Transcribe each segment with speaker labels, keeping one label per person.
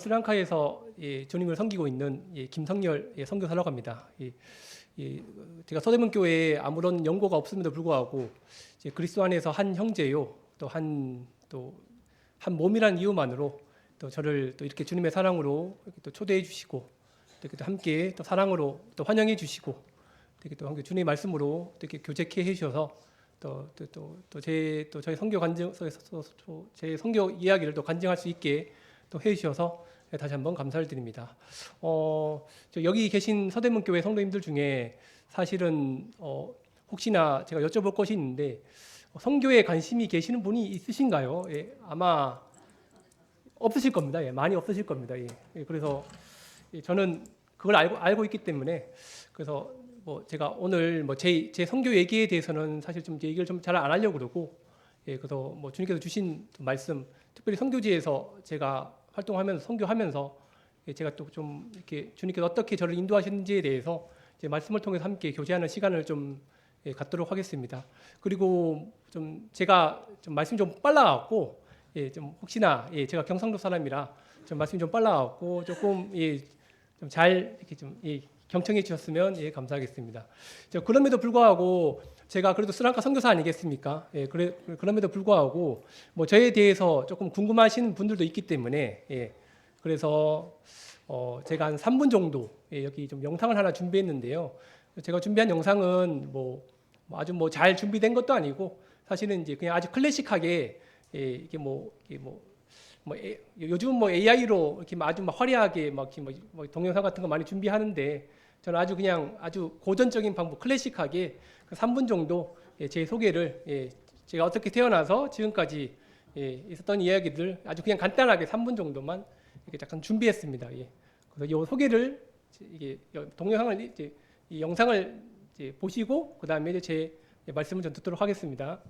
Speaker 1: 스리랑카에서 주님을 섬기고 있는 김성열 선교사라고 합니다. 제가 서대문 교회에 아무런 연고가 없음에도 불구하고 그리스도 안에서 한 형제요, 또 한 몸이란 이유만으로 또 저를 또 이렇게 주님의 사랑으로 이렇게 또 초대해 주시고 이렇게 또 함께 또 사랑으로 또 환영해 주시고 이렇게 또 함께 주님의 말씀으로 이렇게 교제케 해 주셔서 저의 선교 제 선교 이야기를 또 간증할 수 있게 또 해주셔서 다시 한번 감사를 드립니다. 여기 계신 서대문 교회 성도님들 중에 사실은 혹시나 제가 여쭤볼 것이 있는데 선교에 관심이 계시는 분이 있으신가요? 아마 없으실 겁니다. 많이 없으실 겁니다. 그래서 저는 그걸 알고 있기 때문에 그래서 제가 오늘 제 선교 얘기에 대해서는 사실 좀 얘기를 좀 잘 안 하려고 그러고 그래서 주님께서 주신 말씀, 특별히 선교지에서 제가 활동하면서 선교하면서 제가 또 좀 이렇게 주님께서 어떻게 저를 인도하시는지에 대해서 이제 말씀을 통해서 함께 교제하는 시간을 좀 갖도록 하겠습니다. 그리고 좀 제가 좀 말씀이 좀 빨라갖고 좀 혹시나 제가 경상도 사람이라 좀 말씀이 좀 빨라갖고 조금 좀 잘 이렇게 좀 경청해 주셨으면 감사하겠습니다. 그럼에도 불구하고 제가 그래도 스리랑카 선교사 아니겠습니까? 그럼에도 불구하고 저에 대해서 조금 궁금하신 분들도 있기 때문에 그래서 제가 한 3분 정도 여기 좀 영상을 하나 준비했는데요. 제가 준비한 영상은 아주 잘 준비된 것도 아니고 사실은 이제 그냥 아주 클래식하게 이게 요즘 AI로 이렇게 아주 화려하게 동영상 같은 거 많이 준비하는데 저는 아주 고전적인 방법, 클래식하게 3분 정도 제 소개를 제가 어떻게 태어나서 지금까지 있었던 이야기들 아주 그냥 간단하게 3분 정도만 이렇게 잠깐 준비했습니다. 그래서 이 소개를 동영상을 이 영상을 보시고 그 다음에 제 말씀을 좀 듣도록 하겠습니다.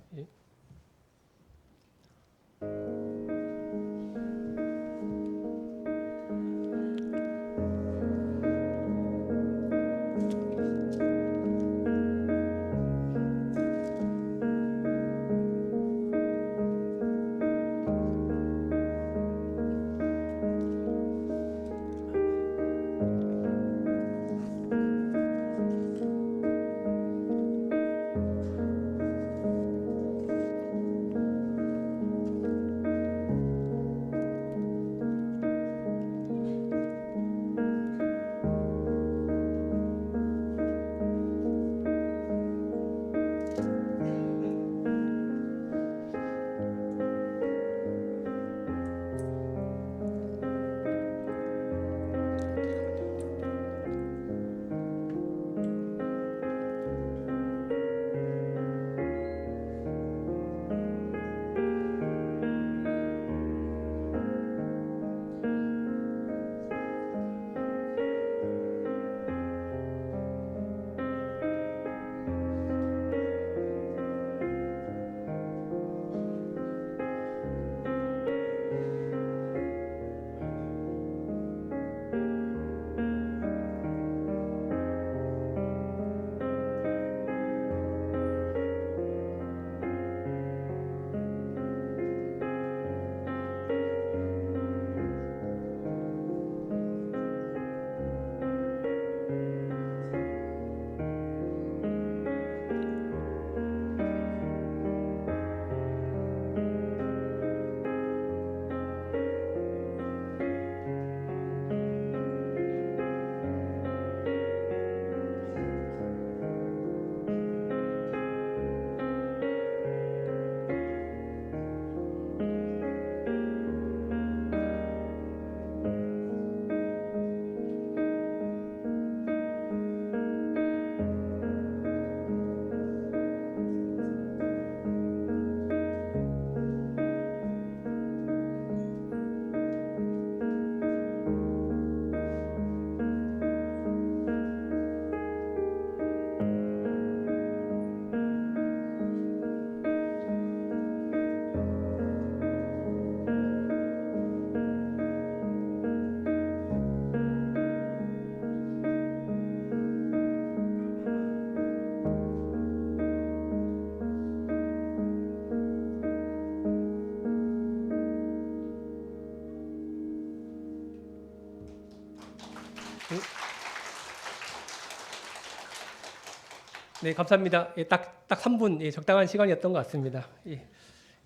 Speaker 1: 네, 감사합니다. 예, 딱 3분, 예, 적당한 시간이었던 것 같습니다. 예,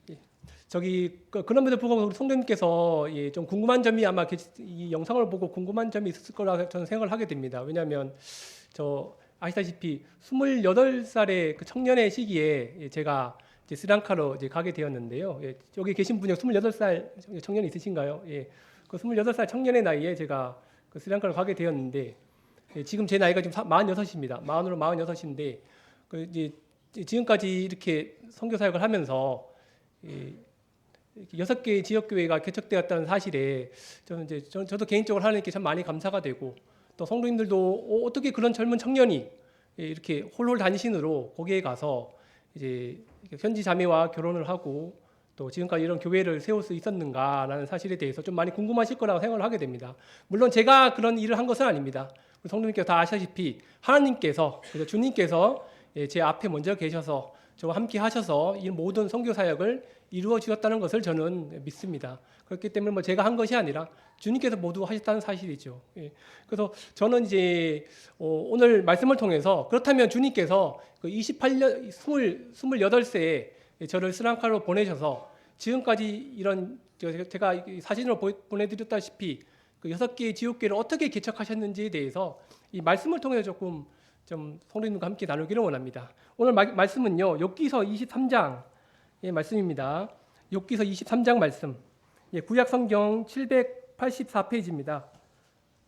Speaker 1: 예. 그럼에도 불구하고 우리 성도님께서 예, 좀 궁금한 점이 아마 이 영상을 보고 궁금한 점이 있을 거라 저는 생각을 하게 됩니다. 왜냐하면 아시다시피 28살의 그 청년의 시기에 예, 제가 이제 스리랑카로 이제 가게 되었는데요. 예, 여기 계신 분이 28살 청년이 있으신가요? 예, 그 28살 청년의 나이에 제가 그 스리랑카로 가게 되었는데 예, 지금 제 나이가 지금 46입니다. 만으로 46인데 이제 지금까지 이렇게 선교 사역을 하면서 예, 6개의 지역교회가 개척되었다는 사실에 저도 개인적으로 하나님께 참 많이 감사가 되고 또 성도님들도 어떻게 그런 젊은 청년이 이렇게 홀홀 단신으로 거기에 가서 이제 현지 자매와 결혼을 하고 또 지금까지 이런 교회를 세울 수 있었는가라는 사실에 대해서 좀 많이 궁금하실 거라고 생각을 하게 됩니다. 물론 제가 그런 일을 한 것은 아닙니다. 성도님께서 다 아시다시피 하나님께서 주님께서 제 앞에 먼저 계셔서 저와 함께 하셔서 이 모든 선교 사역을 이루어 주셨다는 것을 저는 믿습니다. 그렇기 때문에 제가 한 것이 아니라 주님께서 모두 하셨다는 사실이죠. 예. 그래서 저는 이제 오늘 말씀을 통해서 그렇다면 주님께서 그 28년 28세에 저를 스리랑카로 보내셔서 지금까지 이런 제가 사진으로 보내드렸다시피 그 6개의 지옥교회를 어떻게 개척하셨는지에 대해서 이 말씀을 통해서 조금 좀 성도님과 함께 나누기를 원합니다. 오늘 말씀은요, 욥기서 23장의 말씀입니다. 욥기서 23장 말씀. 예, 구약 성경 784페이지입니다.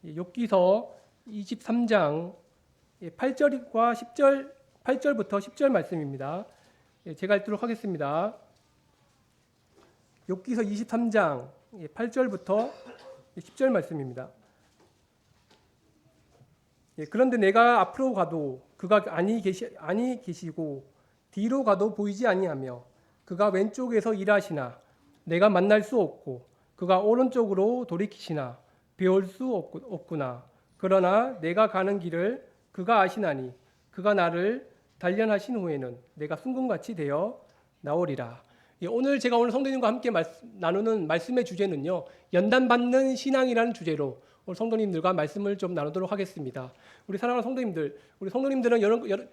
Speaker 1: 예, 욥기서 23장 8절과 10절, 8절부터 10절 말씀입니다. 예, 제가 읽도록 하겠습니다. 욥기서 23장 8절부터 10절 말씀입니다. 예, 그런데 내가 앞으로 가도 그가 아니 계시고 뒤로 가도 보이지 아니하며 그가 왼쪽에서 일하시나 내가 만날 수 없고 그가 오른쪽으로 돌이키시나 배울 수 없구나. 그러나 내가 가는 길을 그가 아시나니 그가 나를 단련하신 후에는 내가 순금같이 되어 나오리라. 예, 오늘 성도님과 함께 나누는 말씀의 주제는요, 연단받는 신앙이라는 주제로 오늘 성도님들과 말씀을 좀 나누도록 하겠습니다. 우리 사랑하는 성도님들,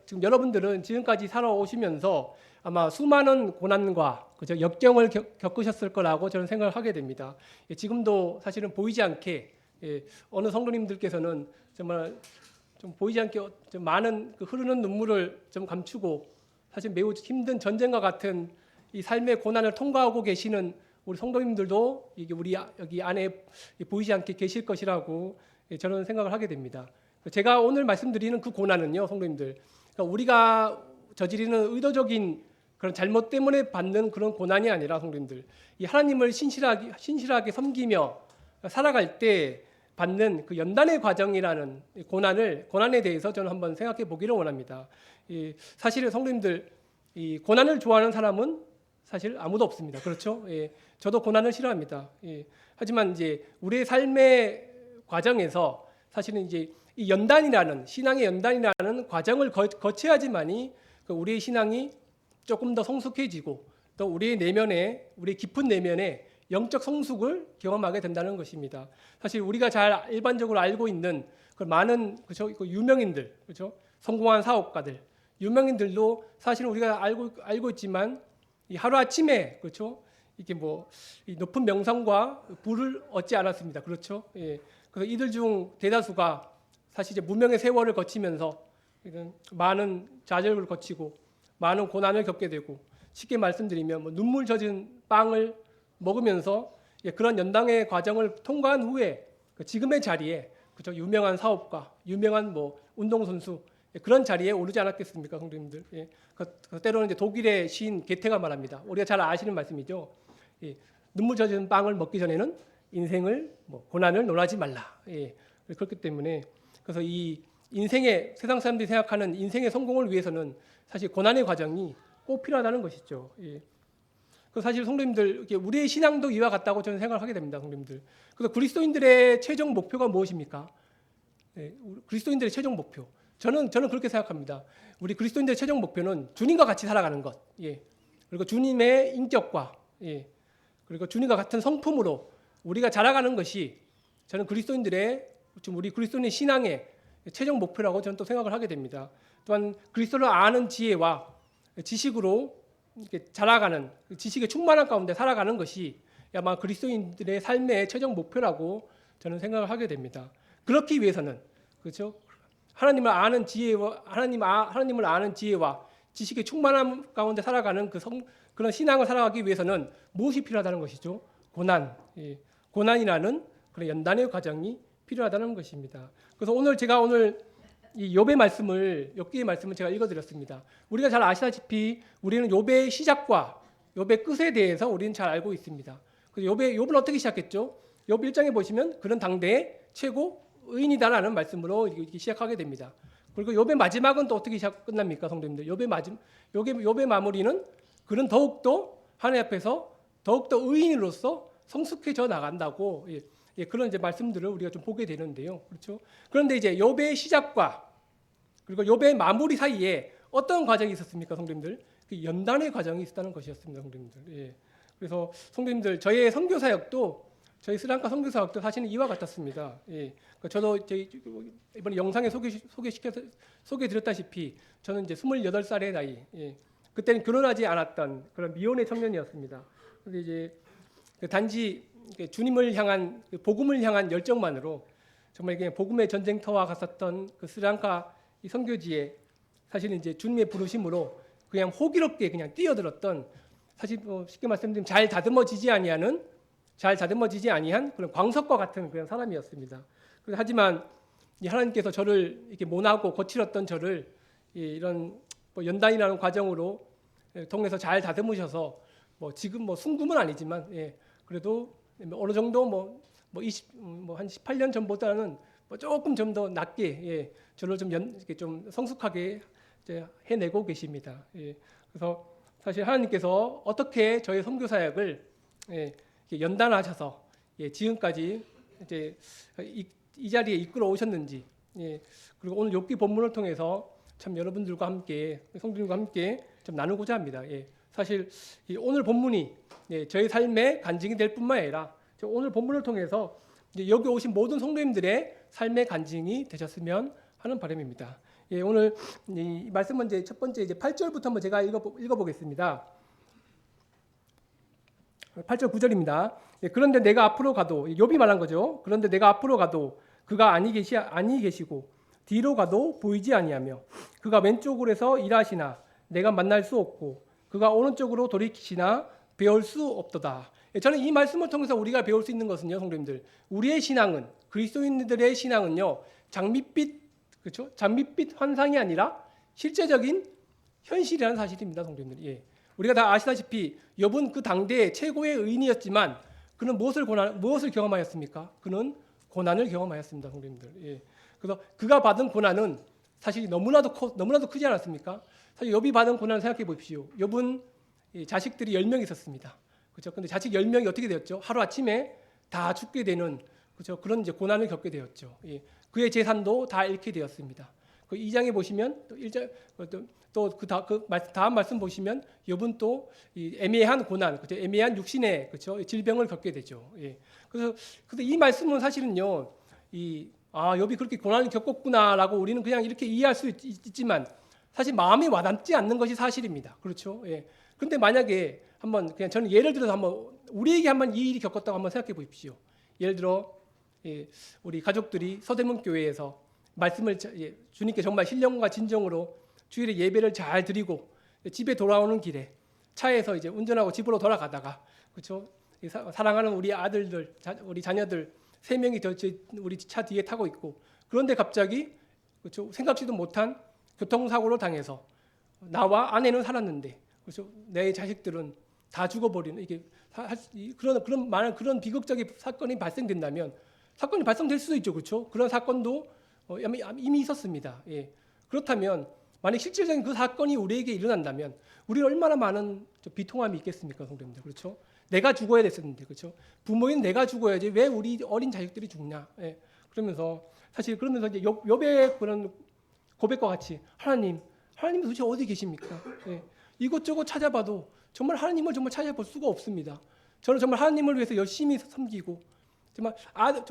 Speaker 1: 지금 여러분들은 지금까지 살아오시면서 아마 수많은 고난과 역경을 겪으셨을 거라고 저는 생각을 하게 됩니다. 예, 지금도 사실은 보이지 않게 어느 성도님들께서는 정말 좀 보이지 않게 좀 많은 그 흐르는 눈물을 좀 감추고 사실 매우 힘든 전쟁과 같은 이 삶의 고난을 통과하고 계시는 우리 성도님들도 우리 여기 안에 보이지 않게 계실 것이라고 저는 생각을 하게 됩니다. 제가 오늘 말씀드리는 그 고난은요, 성도님들, 그러니까 우리가 저지르는 의도적인 그런 잘못 때문에 받는 그런 고난이 아니라 성도님들, 이 하나님을 신실하게 섬기며 살아갈 때 받는 그 연단의 과정이라는 고난에 대해서 저는 한번 생각해 보기를 원합니다. 사실은 성도님들, 이 고난을 좋아하는 사람은 사실 아무도 없습니다. 그렇죠? 예, 저도 고난을 싫어합니다. 예, 하지만 이제 우리의 삶의 과정에서 사실은 이제 이 신앙의 연단이라는 과정을 거쳐야지만이 우리의 신앙이 조금 더 성숙해지고 또 우리의 깊은 내면에 영적 성숙을 경험하게 된다는 것입니다. 사실 우리가 잘 일반적으로 알고 있는 그 많은 그 유명인들, 그렇죠? 성공한 사업가들, 유명인들도 사실은 우리가 알고 있지만 이 하루 아침에 그렇죠? 이게 이 높은 명성과 부를 얻지 않았습니다. 그렇죠? 예. 그래서 이들 중 대다수가 사실 이제 무명의 세월을 거치면서 많은 좌절을 거치고 많은 고난을 겪게 되고 쉽게 말씀드리면 눈물 젖은 빵을 먹으면서 그런 연단의 과정을 통과한 후에 지금의 자리에 그렇죠? 유명한 사업가, 유명한 운동선수 그런 자리에 오르지 않았겠습니까, 성도님들? 예. 때로는 이제 독일의 시인 게테가 말합니다. 우리가 잘 아시는 말씀이죠. 예. 눈물 젖은 빵을 먹기 전에는 인생을 고난을 논하지 말라. 예. 그렇기 때문에 그래서 이 세상 사람들이 생각하는 인생의 성공을 위해서는 사실 고난의 과정이 꼭 필요하다는 것이죠. 예. 그래서 사실 성도님들 우리의 신앙도 이와 같다고 저는 생각을 하게 됩니다, 성도님들. 그래서 그리스도인들의 최종 목표가 무엇입니까? 예. 그리스도인들의 최종 목표. 저는 그렇게 생각합니다. 우리 그리스도인들의 최종 목표는 주님과 같이 살아가는 것, 예. 그리고 주님의 인격과, 예. 그리고 주님과 같은 성품으로 우리가 자라가는 것이 저는 그리스도인들의 좀 우리 그리스도인의 신앙의 최종 목표라고 저는 또 생각을 하게 됩니다. 또한 그리스도를 아는 지혜와 지식으로 이렇게 자라가는 지식의 충만한 가운데 살아가는 것이 아마 그리스도인들의 삶의 최종 목표라고 저는 생각을 하게 됩니다. 그렇기 위해서는 그렇죠. 하나님을 아는 지혜와 하나님을 아는 지혜와 지식의 충만함 가운데 살아가는 그런 신앙을 살아가기 위해서는 무엇이 필요하다는 것이죠? 고난이라는 그런 연단의 과정이 필요하다는 것입니다. 그래서 제가 오늘 이 욥의 말씀을 제가 읽어드렸습니다. 우리가 잘 아시다시피 우리는 욥의 시작과 욥의 끝에 대해서 우리는 잘 알고 있습니다. 그래서 욥은 어떻게 시작했죠? 욥 1장에 보시면 그는 당대의 최고 의인이다라는 말씀으로 이렇게 시작하게 됩니다. 그리고 욥의 마지막은 또 어떻게 끝납니까, 성도님들? 욥의 마무리는 그는 더욱더 하나님 앞에서 더욱더 의인으로서 성숙해져 나간다고 그런 이제 말씀들을 우리가 좀 보게 되는데요. 그렇죠? 그런데 이제 욥의 시작과 그리고 욥의 마무리 사이에 어떤 과정이 있었습니까, 성도님들? 그 연단의 과정이 있었다는 것이었습니다, 성도님들. 그래서 성도님들 저희 스리랑카 선교사역도 사실은 이와 같았습니다. 그러니까 저도 이번에 영상에 소개드렸다시피 저는 이제 28살의 나이, 그때는 결혼하지 않았던 그런 미혼의 청년이었습니다. 그런데 이제 단지 주님을 향한 복음을 향한 열정만으로 정말 그냥 복음의 전쟁터와 갔었던 그 스리랑카 이 선교지에 사실은 이제 주님의 부르심으로 그냥 호기롭게 그냥 뛰어들었던 사실 쉽게 말씀드리면 잘 다듬어지지 아니한 그런 광석과 같은 그런 사람이었습니다. 하지만 하나님께서 저를 이렇게 모나고 거칠었던 저를 이런 연단이라는 과정으로 통해서 잘 다듬으셔서 지금 순금은 아니지만 그래도 어느 정도 한 18년 전보다는 조금 좀 더 낫게 저를 좀 성숙하게 해내고 계십니다. 그래서 사실 하나님께서 어떻게 저의 선교 사역을 연단하셔서 지금까지 이제 이 자리에 이끌어 오셨는지, 그리고 오늘 욥기 본문을 통해서 참 여러분들과 함께 성도님과 함께 좀 나누고자 합니다. 사실 오늘 본문이 저희 삶의 간증이 될 뿐만 아니라 오늘 본문을 통해서 여기 오신 모든 성도님들의 삶의 간증이 되셨으면 하는 바람입니다. 오늘 이 말씀은 이제 첫 번째 이제 8절부터 한번 제가 읽어보겠습니다. 8절 9절입니다. 그런데 내가 앞으로 가도, 욥이 말한 거죠. 그런데 내가 앞으로 가도 그가 아니 계시고 뒤로 가도 보이지 아니하며 그가 왼쪽으로 해서 일하시나 내가 만날 수 없고 그가 오른쪽으로 돌이키시나 배울 수 없도다. 저는 이 말씀을 통해서 우리가 배울 수 있는 것은요, 성도님들, 우리의 신앙은, 그리스도인들의 신앙은요, 장밋빛 환상이 아니라 실제적인 현실이라는 사실입니다, 성도님들. 우리가 다 아시다시피 욥은 그 당대의 최고의 의인이었지만 그는 무엇을 경험하였습니까? 그는 고난을 경험하였습니다, 성도님들. 그래서 그가 받은 고난은 사실 너무나도 크지 않았습니까? 사실 욥이 받은 고난을 생각해 보십시오. 욥은 자식들이 10명 있었습니다. 그렇죠? 근데 자식 10명이 어떻게 되었죠? 하루 아침에 다 죽게 되는, 그렇죠? 그런 이제 고난을 겪게 되었죠. 그의 재산도 다 잃게 되었습니다. 그 2장에 보시면 또 1장 그 다음 말씀 보시면 욥은 또 이 애매한 고난, 그렇죠? 애매한 육신의, 그렇죠? 질병을 겪게 되죠. 그래서 이 말씀은 사실은요, 욥이 그렇게 고난을 겪었구나라고 우리는 그냥 이렇게 이해할 수 있지만 사실 마음이 와닿지 않는 것이 사실입니다. 그렇죠? 그런데 만약에 한번 그냥 저는 예를 들어서 한번 우리에게 한번 이 일이 겪었다고 한번 생각해 보십시오. 예를 들어 우리 가족들이 서대문 교회에서 말씀을 주님께 정말 신령과 진정으로 주일에 예배를 잘 드리고 집에 돌아오는 길에 차에서 이제 운전하고 집으로 돌아가다가, 그렇죠? 사랑하는 우리 아들들, 우리 자녀들 3명이 우리 차 뒤에 타고 있고, 그런데 갑자기, 그렇죠? 생각지도 못한 교통사고를 당해서 나와 아내는 살았는데, 그렇죠? 내 자식들은 다 죽어버리는, 그런 비극적인 사건이 발생된다면, 사건이 발생될 수도 있죠, 그렇죠? 그런 사건도 이미 있었습니다. 그렇다면 만약 실질적인 그 사건이 우리에게 일어난다면 우리는 얼마나 많은 비통함이 있겠습니까, 성도님들, 그렇죠? 내가 죽어야 됐었는데, 그렇죠? 부모인 내가 죽어야지 왜 우리 어린 자식들이 죽냐? 그러면서 이제 욥의 그런 고백과 같이 하나님 도대체 어디 계십니까? 이것저것 찾아봐도 정말 하나님을 정말 찾아볼 수가 없습니다. 저는 정말 하나님을 위해서 열심히 섬기고 정말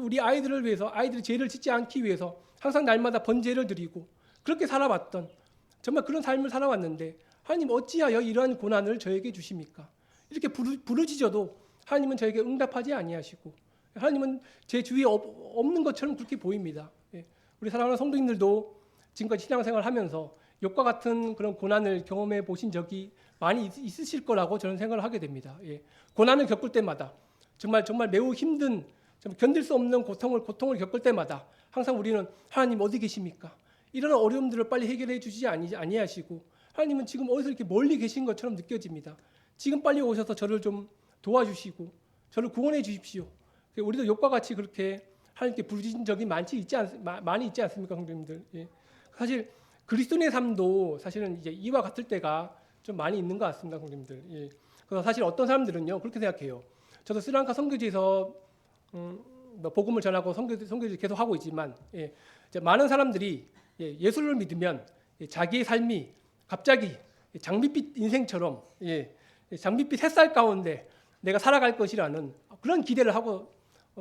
Speaker 1: 우리 아이들을 위해서, 아이들이 죄를 짓지 않기 위해서 항상 날마다 번제를 드리고 그렇게 살아왔던, 정말 그런 삶을 살아왔는데 하나님 어찌하여 이러한 고난을 저에게 주십니까? 이렇게 부르짖어도 하나님은 저에게 응답하지 아니하시고, 하나님은 제 주위에 없는 것처럼 그렇게 보입니다. 예. 우리 사랑하는 성도님들도 지금까지 신앙생활을 하면서 욕과 같은 그런 고난을 경험해 보신 적이 많이 있으실 거라고 저는 생각을 하게 됩니다. 예. 고난을 겪을 때마다 정말 매우 힘든, 견딜 수 없는 고통을 겪을 때마다 항상 우리는 하나님 어디 계십니까? 이런 어려움들을 빨리 해결해 주시지 아니하시고, 하나님은 지금 어디서 이렇게 멀리 계신 것처럼 느껴집니다. 지금 빨리 오셔서 저를 좀 도와주시고 저를 구원해 주십시오. 우리도 욕과 같이 그렇게 하나님께 부르짖은 적이 많이 있지 않습니까, 성도님들? 예. 사실 그리스도인의 삶도 사실은 이제 이와 같을 때가 좀 많이 있는 것 같습니다, 성도님들. 예. 그래서 사실 어떤 사람들은요 그렇게 생각해요. 저도 스리랑카 선교지에서 복음을 전하고 선교지 계속 하고 있지만, 예, 이제 많은 사람들이 예수를 믿으면 자기의 삶이 갑자기 장밋빛 인생처럼, 장밋빛 햇살 가운데 내가 살아갈 것이라는 그런 기대를 하고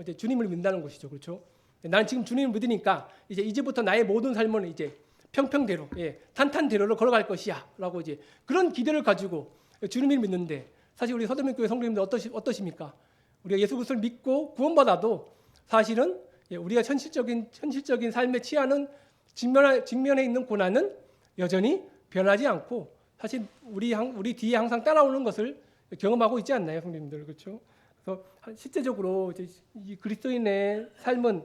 Speaker 1: 이제 주님을 믿는다는 것이죠, 그렇죠? 나는 지금 주님을 믿으니까 이제부터 나의 모든 삶은 이제 평평대로, 탄탄대로로 걸어갈 것이야라고 이제 그런 기대를 가지고 주님을 믿는데, 사실 우리 서대문교회 성도님들 어떠십니까? 우리가 예수 그리스도를 믿고 구원받아도 사실은 우리가 현실적인 삶에 취하는 직면에 있는 고난은 여전히 변하지 않고 사실 우리 뒤에 항상 따라오는 것을 경험하고 있지 않나요, 성도님들? 그렇죠? 그래서 실제적으로 이제 이 그리스도인의 삶은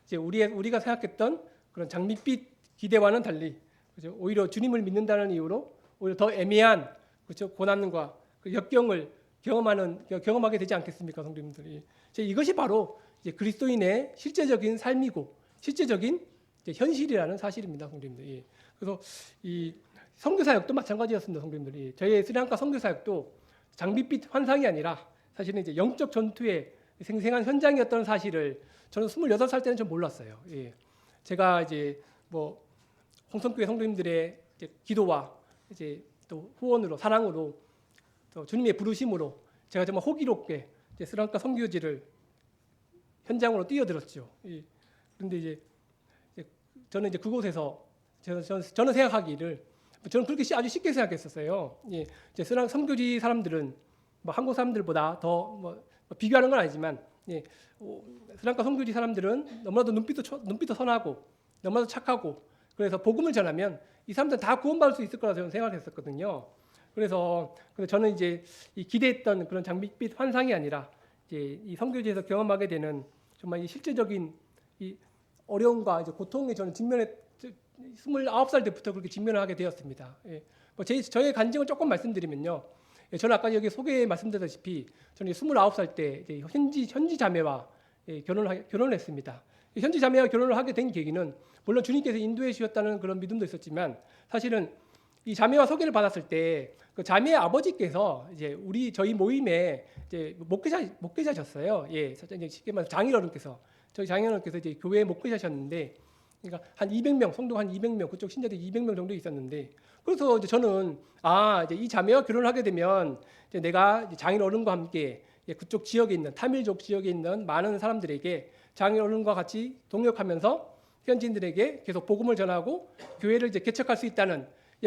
Speaker 1: 이제 우리가 생각했던 그런 장밋빛 기대와는 달리, 그렇죠? 오히려 주님을 믿는다는 이유로 오히려 더 애매한, 그렇죠? 고난과 그 역경을 경험하게 되지 않겠습니까, 성도님들이? 이것이 바로 이제 그리스도인의 실제적인 삶이고 실제적인 이제 현실이라는 사실입니다, 성도님들. 예. 그래서 이 선교사역도 마찬가지였습니다, 성도님들이. 저희 스리랑카 선교사역도 장밋빛 환상이 아니라 사실은 이제 영적 전투의 생생한 현장이었던 사실을 저는 28살 때는 좀 몰랐어요. 예. 제가 이제 뭐 홍성교회 성도님들의 이제 기도와 이제 또 후원으로, 사랑으로, 또 주님의 부르심으로 제가 정말 호기롭게 이제 스리랑카 선교지를 현장으로 뛰어들었죠. 예. 그런데 이제 저는 이제 그곳에서 저는 생각하기를, 저는 그렇게 아주 쉽게 생각했었어요. 예. 이제 스리랑카 선교지 사람들은 뭐 한국 사람들보다 더 뭐 비교하는 건 아니지만, 스리랑카 선교지 사람들은 너무나도 눈빛도 선하고 너무나도 착하고, 그래서 복음을 전하면 이 사람들은 다 구원받을 수 있을 거라고 저는 생각을 했었거든요. 그래서 저는 이제 이 기대했던 그런 장밋빛 환상이 아니라 이제 이 선교지에서 경험하게 되는 정말 이 실제적인 이 어려움과 이제 고통에 저는 29살 때부터 그렇게 직면을 하게 되었습니다. 예. 저의 간증을 조금 말씀드리면요. 예, 저는 아까 여기 소개에 말씀드렸다시피 저는 29살 때 이제 현지 자매와 결혼을 했습니다. 현지 자매와 결혼을 하게 된 계기는 물론 주님께서 인도해 주셨다는 그런 믿음도 있었지만, 사실은 이 자매와 소개를 받았을 때 그 자매의 아버지께서 이제 저희 모임에 이제 목회자셨어요. 예, 쉽게 말해서 저희 장인어른께서 이제 교회 목회자셨는데, 그러니까 한 200명, 성도 한 200명, 그쪽 신자들 200명 정도 있었는데, 그래서 이제 저는 이제 이 자매와 결혼을 하게 되면 이제 내가 이제 장인어른과 함께 그쪽 지역에 있는 타밀족 지역에 있는 많은 사람들에게 장인어른과 같이 동역하면서 현지인들에게 계속 복음을 전하고 교회를 이제 개척할 수 있다는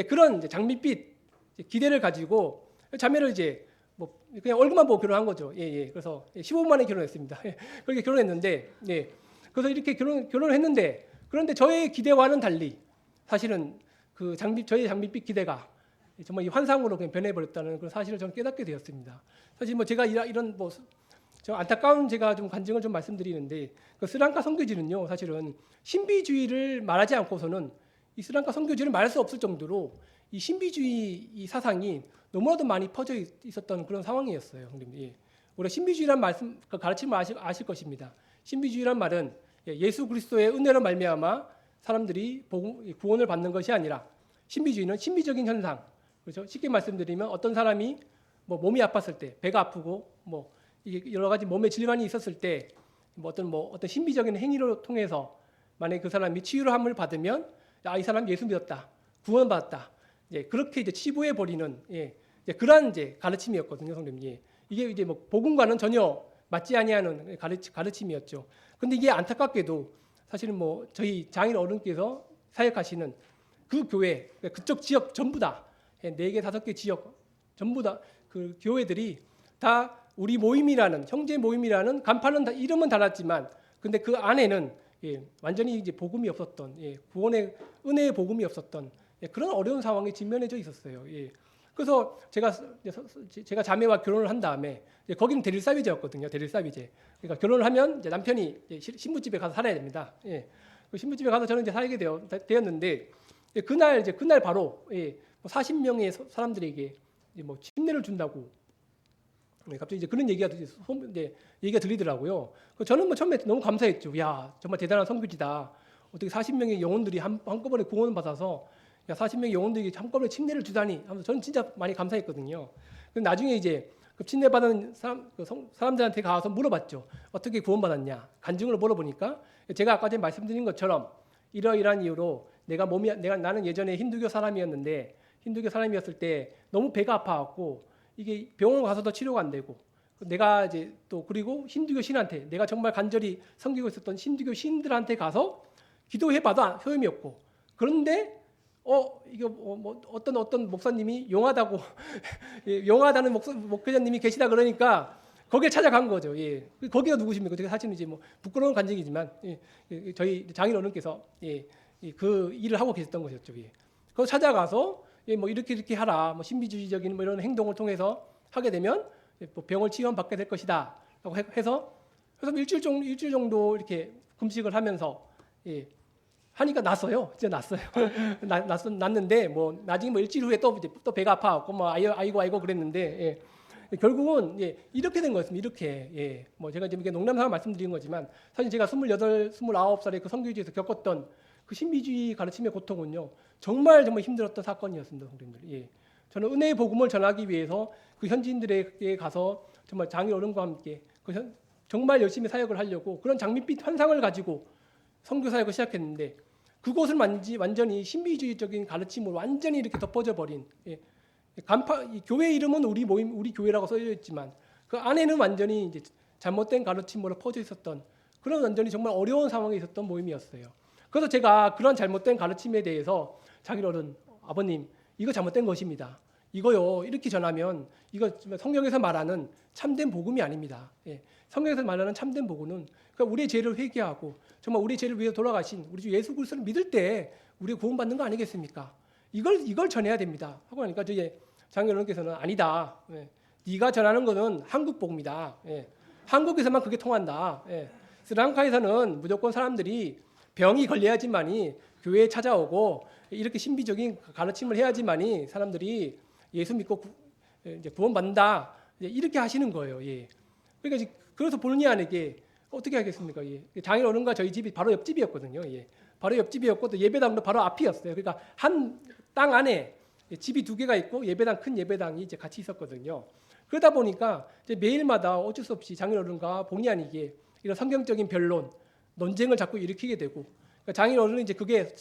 Speaker 1: 그런 이제 장밋빛 기대를 가지고 자매를 이제 뭐 그냥 얼굴만 보고 결혼한 거죠. 그래서 15분 만에 결혼했습니다. 그렇게 결혼했는데, 그래서 이렇게 결혼을 했는데, 그런데 저의 기대와는 달리 사실은 저의 장밋빛 기대가 정말 이 환상으로 그냥 변해버렸다는 그런 사실을 저는 깨닫게 되었습니다. 사실 뭐 제가 이런 뭐 저 안타까운 제가 좀 간증을 좀 말씀드리는데, 그 스리랑카 선교지는요 사실은 신비주의를 말하지 않고서는 이 스리랑카 선교지를 말할 수 없을 정도로 이 신비주의 이 사상이 너무나도 많이 퍼져 있었던 그런 상황이었어요, 형님. 우리가 신비주의란 말씀 가르침을 아실 것입니다. 신비주의란 말은 예수 그리스도의 은혜로 말미암아 사람들이 구원을 받는 것이 아니라, 신비주의는 신비적인 현상, 그렇죠? 쉽게 말씀드리면 어떤 사람이 뭐 몸이 아팠을 때, 배가 아프고 뭐 이게 여러 가지 몸에 질환이 있었을 때 뭐 어떤 신비적인 행위를 통해서 만약에 그 사람이 치유함을 받으면 이 사람 예수 믿었다, 구원받았다, 그렇게 이제 치부해 버리는 그러한 이제 가르침이었거든요, 성도님. 이게 이제 뭐 복음과는 전혀 맞지 아니하는 가르침이었죠. 근데 이게 안타깝게도 사실은 뭐 저희 장인 어른께서 사역하시는 그 교회, 그쪽 지역 전부 다 4개, 5개 지역 전부 다 그 교회들이 다 우리 모임이라는 형제 모임이라는 간판은 다 이름은 달았지만 근데 그 안에는 완전히 이제 복음이 없었던 구원의 은혜의 복음이 없었던 그런 어려운 상황에 직면해져 있었어요. 그래서 제가 자매와 결혼을 한 다음에 거기는 대릴사위제였거든요. 대릴사위제. 그러니까 결혼을 하면 이제 남편이 신부집에 가서 살아야 됩니다. 그 신부집에 가서 저는 이제 살게 되었는데 그날 바로 40명의 사람들에게 뭐 침례를 준다고 갑자기 이제 그런 얘기가 들리더라고요. 저는 뭐 처음에 너무 감사했죠. 야 정말 대단한 선교지다. 어떻게 40명의 영혼들이 한꺼번에 구원을 받아서 40명의 영혼들이 한꺼번에 침례를 주다니 하면서 저는 진짜 많이 감사했거든요. 근데 나중에 이제 그 침례 받은 사람들한테 가서 물어봤죠. 어떻게 구원받았냐? 간증을 물어보니까 제가 아까 전에 말씀드린 것처럼 이러이러한 이유로 나는 예전에 힌두교 사람이었을 때 너무 배가 아파갖고 이게 병원 가서도 치료가 안 되고 내가 이제 또 그리고 힌두교 신한테 내가 정말 간절히 섬기고 있었던 힌두교 신들한테 가서 기도해봐도 소용이 없고 그런데 이게 뭐 어떤 목사님이 용하다고 용하다는 목회자님이 계시다 그러니까 거기에 찾아간 거죠. 거기가 누구십니까? 제가 사실은 이제 뭐 부끄러운 간증이지만 저희 장인 어른께서 그 일을 하고 계셨던 것이었죠. 그거 찾아가서 뭐 이렇게 하라. 뭐 신비주의적인 뭐 이런 행동을 통해서 하게 되면 뭐 병을 치유받게 될 것이다라고 해서 일주일 정도 이렇게 금식을 하면서 하니까 났어요. 진짜 났어요. 났는데 뭐 나중에 뭐 일주일 후에 또 배가 아파갖고 뭐 아이고 그랬는데 결국은 이렇게 된 거였습니다. 이렇게 뭐 제가 지금 이렇게 농담삼아 말씀드린 거지만 사실 제가 28, 29살에 그 선교지에서 겪었던 그 신비주의 가르침의 고통은요 정말 힘들었던 사건이었습니다, 성도님들. 저는 은혜의 복음을 전하기 위해서 그 현지인들에게 가서 정말 장인 어른과 함께 정말 열심히 사역을 하려고 그런 장밋빛 환상을 가지고 선교 사역을 시작했는데 그곳을 완전히 신비주의적인 가르침으로 완전히 이렇게 덮어져 버린 이 교회 이름은 우리 모임 우리 교회라고 써져 있지만 그 안에는 완전히 이제 잘못된 가르침으로 퍼져 있었던 그런 완전히 정말 어려운 상황에 있었던 모임이었어요. 그래서 제가 그런 잘못된 가르침에 대해서 장인 어른 아버님 이거 잘못된 것입니다. 이거요 이렇게 전하면 이거 성경에서 말하는 참된 복음이 아닙니다. 성경에서 말하는 참된 복음은 그러니까 우리의 죄를 회개하고 정말 우리의 죄를 위해서 돌아가신 우리 주 예수 그리스도를 믿을 때 우리가 구원받는 거 아니겠습니까? 이걸 전해야 됩니다. 하고 나니까 저희 장인 어른께서는 아니다. 네가 전하는 거는 한국 복음이다. 한국에서만 그게 통한다. 스리랑카에서는 무조건 사람들이 병이 걸려야지만이 교회에 찾아오고 이렇게 신비적인 가르침을 해야지만이 사람들이 예수 믿고 이제 구원받는다. 이렇게 하시는 거예요. 그러니까 그래서 본의 아니게 어떻게 하겠습니까? 장인 어른과 저희 집이 바로 옆집이었거든요. 바로 옆집이었고 또 예배당도 바로 앞이었어요. 그러니까 한 땅 안에 집이 2개가 있고 큰 예배당이 이제 같이 있었거든요. 그러다 보니까 이제 매일마다 어쩔 수 없이 장인 어른과 본의 아니게 이런 성경적인 변론, 논쟁을 자꾸 일으키게 되고 그러니까 장인 어른은 이제 그게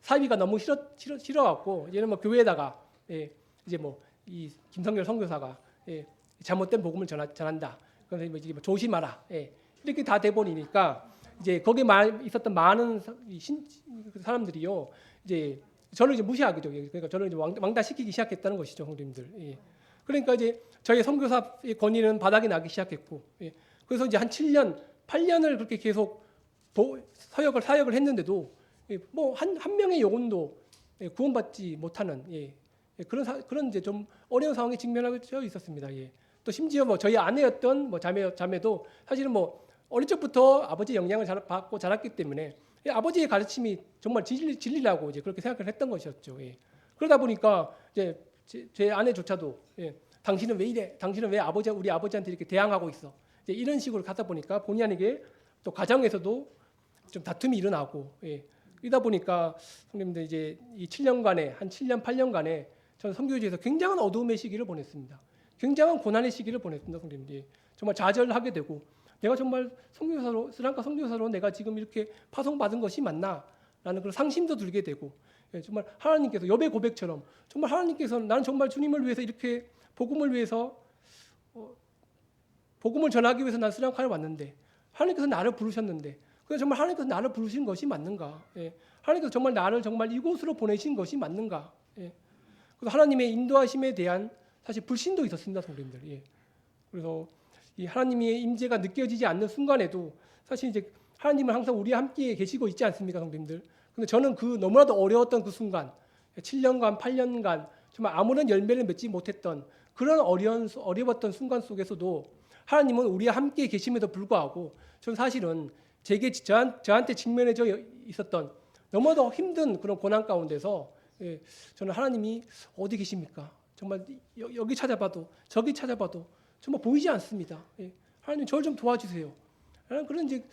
Speaker 1: 사위가 너무 싫어갖고 얘는 뭐 교회에다가 이제 뭐 이 김성결 선교사가 잘못된 복음을 전한다. 그래서 이제 뭐 조심하라. 이렇게 다 돼 버리니까 이제 거기에 있었던 많은 사람들이요 이제 저를 이제 무시하게 되고 그러니까 저를 이제 왕따시키기 시작했다는 것이죠, 성도님들. 그러니까 이제 저희 선교사의 권위는 바닥이 나기 시작했고, 그래서 이제 한 7년, 8년을 그렇게 계속 사역을 했는데도 뭐 한 명의 영혼도 구원받지 못하는 그런 이제 좀 어려운 상황에 직면하고 있었습니다. 또 심지어 뭐 저희 아내였던 뭐 자매도 사실은 뭐 어릴 적부터 아버지 영향을 받고 자랐기 때문에 아버지의 가르침이 정말 진리라고 이제 그렇게 생각을 했던 것이었죠. 그러다 보니까 이제 제 아내조차도 당신은 왜 이래? 당신은 왜 우리 아버지한테 이렇게 대항하고 있어? 이제 이런 식으로 가다 보니까 본의 아니게 또 가정에서도 좀 다툼이 일어나고 이러다 보니까 성님들 이제 이 7년간의 한 7년 8년간에 저는 선교지에서 굉장한 어두움의 시기를 보냈습니다. 굉장한 고난의 시기를 보냈습니다, 성님들. 정말 좌절하게 되고 내가 정말 스리랑카 선교사로 내가 지금 이렇게 파송받은 것이 맞나라는 그런 상심도 들게 되고 정말 하나님께서 여배 고백처럼 정말 하나님께서 나는 정말 주님을 위해서 이렇게 복음을 위해서 복음을 전하기 위해서 난 스리랑카에 왔는데 하나님께서 나를 부르셨는데 그래서 정말 하나님께서 나를 부르신 것이 맞는가? 예. 하나님께서 정말 나를 정말 이곳으로 보내신 것이 맞는가? 예. 그래서 하나님의 인도하심에 대한 사실 불신도 있었습니다, 성도님들. 예. 그래서 이 하나님의 임재가 느껴지지 않는 순간에도 사실 이제 하나님은 항상 우리와 함께 계시고 있지 않습니까, 성도님들? 근데 저는 그 너무나도 어려웠던 그 순간, 7년간, 8년간 정말 아무런 열매를 맺지 못했던 그런 어려웠던 순간 속에서도 하나님은 우리와 함께 계심에도 불구하고 저는 사실은 저한테 직면해져 있었던 너무나도 힘든 그런 고난 가운데서 예, 저는 하나님이 어디 계십니까? 정말 여기 찾아봐도 저기 찾아봐도 정말 보이지 않습니다. 예, 하나님 저를 좀 도와주세요. 그런 이제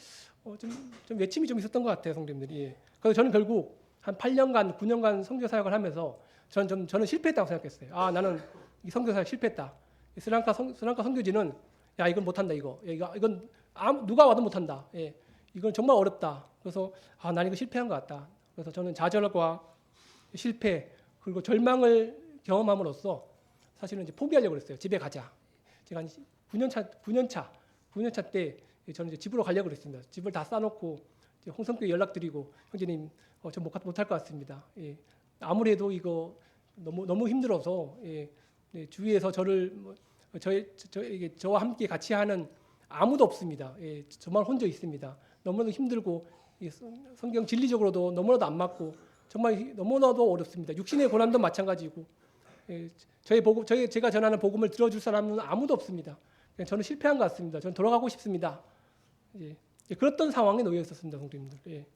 Speaker 1: 좀 외침이 좀 있었던 것 같아요, 성도님들이. 예. 그래서 저는 결국 한 8년간, 9년간 선교 사역을 하면서 저는 실패했다고 생각했어요. 아, 나는 이 선교 사역 실패했다. 스리랑카 선교지는 야, 이건 못한다 이거. 이건 누가 와도 못한다. 예. 이건 정말 어렵다. 그래서 아, 난 이거 실패한 것 같다. 그래서 저는 좌절과 실패 그리고 절망을 경험함으로써 사실은 이제 포기하려고 그랬어요. 집에 가자. 제가 한 9년 차 때 저는 이제 집으로 가려고 그랬습니다. 집을 다 싸놓고 홍성교회 연락드리고 형제님 저 못할 것 같습니다. 예. 아무래도 이거 너무 힘들어서 예. 예. 주위에서 저와 함께 같이 하는 아무도 없습니다. 예. 저만 혼자 있습니다. 너무나도 힘들고 성경 진리적으로도 너무나도 안 맞고 정말 너무나도 어렵습니다. 육신의 고난도 마찬가지고 예. 제가 전하는 복음을 들어줄 사람은 아무도 없습니다. 저는 실패한 것 같습니다. 저는 돌아가고 싶습니다. 예. 그랬던 상황에 놓여 있었습니다, 성도님들. 예.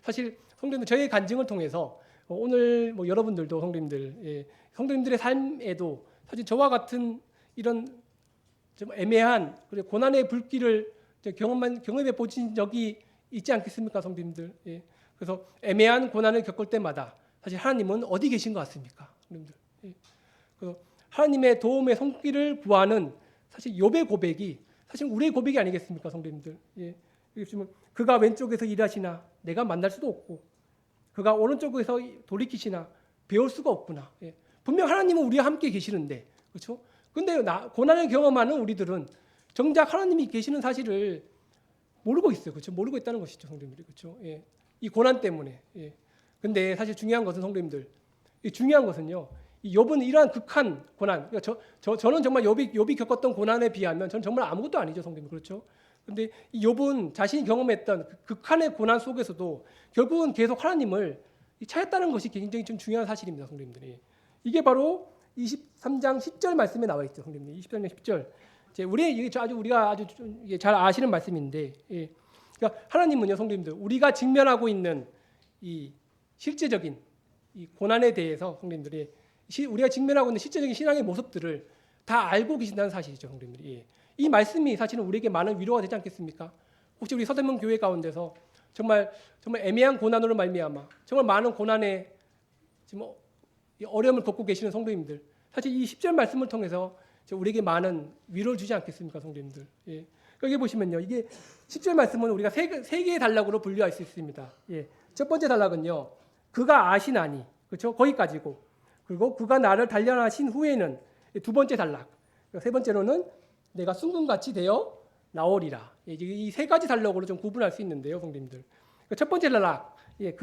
Speaker 1: 사실 성도님들 저의 간증을 통해서 오늘 뭐 여러분들도 성도님들, 예. 성도님들의 삶에도 사실 저와 같은 이런 좀 애매한 그리고 고난의 불길을 경험해 보신 적이 있지 않겠습니까, 성도님들? 예. 그래서 애매한 고난을 겪을 때마다 사실 하나님은 어디 계신 것 같습니까, 성도님들? 예. 그래서 하나님의 도움의 손길을 구하는 사실 욥의 고백이 사실 우리의 고백이 아니겠습니까, 성도님들? 예. 그가 왼쪽에서 일하시나 내가 만날 수도 없고 그가 오른쪽에서 돌이키시나 배울 수가 없구나. 예. 분명 하나님은 우리와 함께 계시는데 그렇죠? 근데 고난을 경험하는 우리들은 정작 하나님이 계시는 사실을 모르고 있어요. 그렇죠? 모르고 있다는 것이죠, 성도님들이. 그렇죠? 예. 이 고난 때문에. 예. 근데 사실 중요한 것은 성도님들. 중요한 것은요. 이 욥은 이러한 극한 고난. 그러니까 저는 정말 욥이 겪었던 고난에 비하면 저는 정말 아무것도 아니죠, 성도님. 그렇죠? 근데 이 욥은 자신이 경험했던 그 극한의 고난 속에서도 결국은 계속 하나님을 찾았다는 것이 굉장히 좀 중요한 사실입니다, 성도님들이. 이게 바로 23장 10절 말씀에 나와 있죠, 성도님들. 23장 10절. 우리가 아주 잘 아시는 말씀인데, 예. 그러니까 하나님은요, 성도님들, 우리가 직면하고 있는 이 실제적인 이 고난에 대해서 성도님들이 우리가 직면하고 있는 실제적인 신앙의 모습들을 다 알고 계신다는 사실이죠, 성도님들이. 예. 이 말씀이 사실은 우리에게 많은 위로가 되지 않겠습니까? 혹시 우리 서대문 교회 가운데서 정말 애매한 고난으로 말미암아 정말 많은 고난에 지금 어려움을 겪고 계시는 성도님들, 사실 이 10절 말씀을 통해서 우리에게 많은 위로를 주지 않겠습니까, 성도님들? 예. 여기 보시면요, 이게 10절 말씀은 우리가 세 개의 단락으로 분류할 수 있습니다. 예. 첫 번째 단락은요, 그가 아시나니, 그렇죠? 거기까지고, 그리고 그가 나를 단련하신 후에는 두 번째 단락, 세 번째로는 내가 순금같이 되어 나오리라. 예. 이 세 가지 단락으로 좀 구분할 수 있는데요, 성도님들. 첫 번째 단락, 예.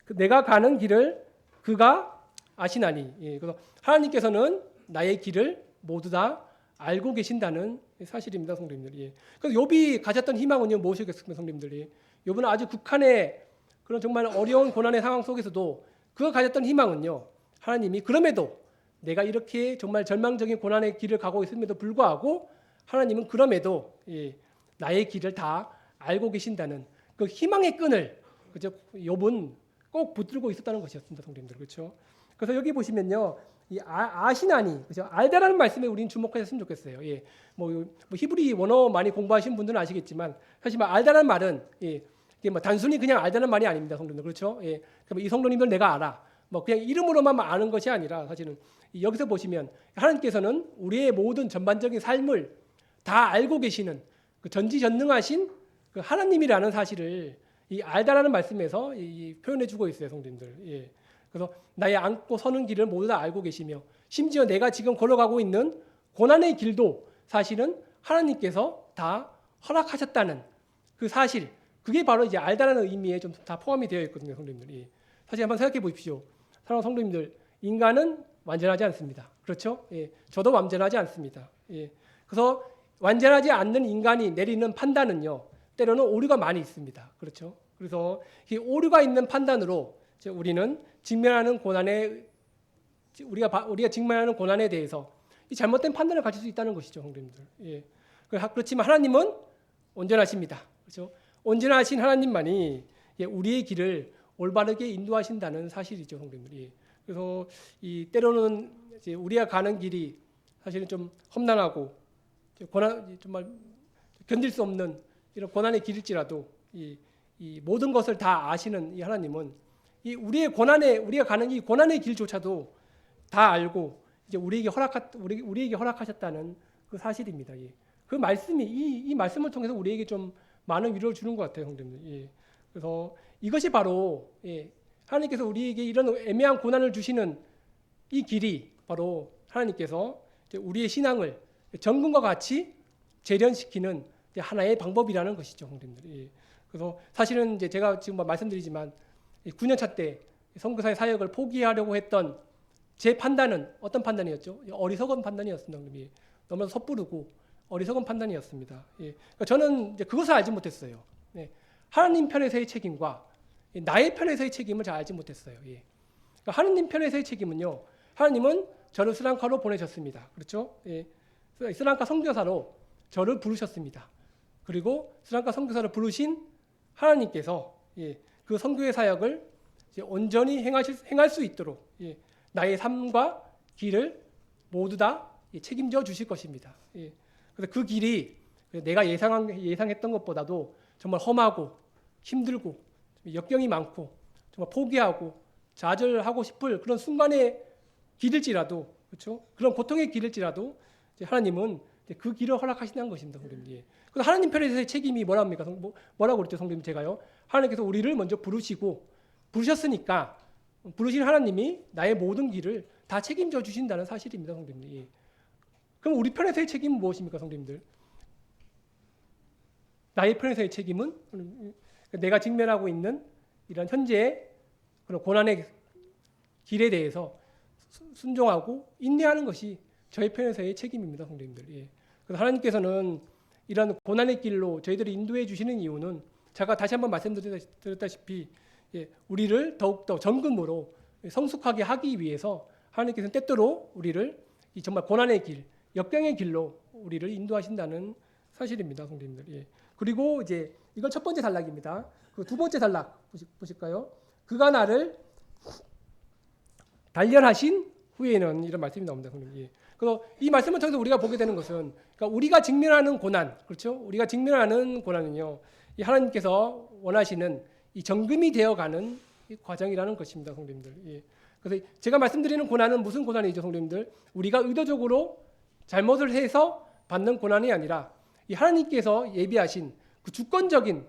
Speaker 1: 내가 가는 길을 그가 아시나니. 예. 그래서 하나님께서는 나의 길을 모두 다 알고 계신다는 사실입니다, 성도님들. 예. 그래서 욥이 가졌던 희망은요, 무엇이겠습니까, 성도님들이? 욥은 아주 극한의 그런 정말 어려운 고난의 상황 속에서도 그가 가졌던 희망은요, 하나님이 그럼에도 내가 이렇게 정말 절망적인 고난의 길을 가고 있음에도 불구하고 하나님은 그럼에도 예, 나의 길을 다 알고 계신다는 그 희망의 끈을 그죠? 욥은 꼭 붙들고 있었다는 것이었습니다, 성도님들. 그렇죠? 그래서 여기 보시면요, 이 아시나니, 그죠? 알다라는 말씀에 우리는 주목하셨으면 좋겠어요. 예, 뭐 히브리 원어 많이 공부하신 분들은 아시겠지만 사실 알다라는 말은 예, 이게 뭐 단순히 그냥 알다는 말이 아닙니다, 성도님들. 그렇죠? 예, 이 성도님들 내가 알아. 뭐 그냥 이름으로만 아는 것이 아니라 사실은 여기서 보시면 하나님께서는 우리의 모든 전반적인 삶을 다 알고 계시는 그 전지전능하신 그 하나님이라는 사실을 이 알다라는 말씀에서 표현해주고 있어요, 성도님들. 예. 그래서 나의 앉고 서는 길을 모두 다 알고 계시며 심지어 내가 지금 걸어가고 있는 고난의 길도 사실은 하나님께서 다 허락하셨다는 그 사실, 그게 바로 이제 알다라는 의미에 좀 다 포함이 되어 있거든요, 성도님들이. 사실 한번 생각해 보십시오. 사랑하는 성도님들, 인간은 완전하지 않습니다. 그렇죠? 예, 저도 완전하지 않습니다. 예, 그래서 완전하지 않는 인간이 내리는 판단은요, 때로는 오류가 많이 있습니다. 그렇죠? 그래서 이 오류가 있는 판단으로 우리는 직면하는 고난에 우리가 직면하는 고난에 대해서 이 잘못된 판단을 가질 수 있다는 것이죠, 성도님들. 예. 그렇지만 하나님은 온전하십니다. 그렇죠? 온전하신 하나님만이 우리의 길을 올바르게 인도하신다는 사실이죠, 성도님들. 예. 그래서 이 때로는 이제 우리가 가는 길이 사실은 좀 험난하고 고난 정말 견딜 수 없는 이런 고난의 길일지라도 이 모든 것을 다 아시는 이 하나님은 이 우리가 가는 이 고난의 길조차도 다 알고 이제 우리에게 허락하셨다는 그 사실입니다. 예. 그 말씀이 이 말씀을 통해서 우리에게 좀 많은 위로를 주는 것 같아요, 형님들. 예. 그래서 이것이 바로 하나님께서 우리에게 이런 애매한 고난을 주시는 이 길이 바로 하나님께서 우리의 신앙을 정금과 같이 재련시키는 하나의 방법이라는 것이죠, 형님들. 예. 그래서 사실은 이제 제가 지금 말씀드리지만 9년차 때 선교사의 사역을 포기하려고 했던 제 판단은 어떤 판단이었죠? 어리석은 판단이었습니다. 예. 너무 섣부르고 어리석은 판단이었습니다. 예. 그러니까 저는 이제 그것을 알지 못했어요. 예. 하나님 편에서의 책임과 나의 편에서의 책임을 잘 알지 못했어요. 예. 그러니까 하나님 편에서의 책임은요, 하나님은 저를 스리랑카로 보내셨습니다. 그렇죠? 예. 스리랑카 선교사로 저를 부르셨습니다. 그리고 스리랑카 선교사를 부르신 하나님께서 그 선교의 사역을 온전히 행할 수 있도록 나의 삶과 길을 모두 다 책임져 주실 것입니다. 그래서 그 길이 내가 예상했던 것보다도 정말 험하고 힘들고 역경이 많고 정말 포기하고 좌절하고 싶을 그런 순간의 길일지라도, 그렇죠? 그런 고통의 길일지라도 하나님은 그 길을 허락하신다는 것입니다, 성도님. 그래서 하나님 편에서의 책임이 뭐랍니까? 뭐라고 그랬죠, 성도님? 제가요. 하나님께서 우리를 먼저 부르셨으니까 부르신 하나님이 나의 모든 길을 다 책임져 주신다는 사실입니다, 성도님. 그럼 우리 편에서의 책임은 무엇입니까, 성도님들? 나의 편에서의 책임은 내가 직면하고 있는 이런 현재의 그런 고난의 길에 대해서 순종하고 인내하는 것이 저희 편에서의 책임입니다, 성도님들. 그래서 하나님께서는 이런 고난의 길로 저희들을 인도해 주시는 이유는 제가 다시 한번 말씀드렸다시피 우리를 더욱더 정금으로 성숙하게 하기 위해서 하나님께서는 때때로 우리를 이 정말 고난의 길, 역경의 길로 우리를 인도하신다는 사실입니다, 성도님들. 그리고 이제 이건 첫 번째 단락입니다. 그 두 번째 단락 보실까요? 그가 나를 단련하신 후에는 이런 말씀이 나옵니다, 성도님. 그래서 이 말씀을 통해서 우리가 보게 되는 것은, 그러니까 우리가 직면하는 고난, 그렇죠? 우리가 직면하는 고난은요, 이 하나님께서 원하시는 이 정금이 되어가는 이 과정이라는 것입니다, 성도님들. 그래서 제가 말씀드리는 고난은 무슨 고난이죠, 성도님들? 우리가 의도적으로 잘못을 해서 받는 고난이 아니라 이 하나님께서 예비하신 그 주권적인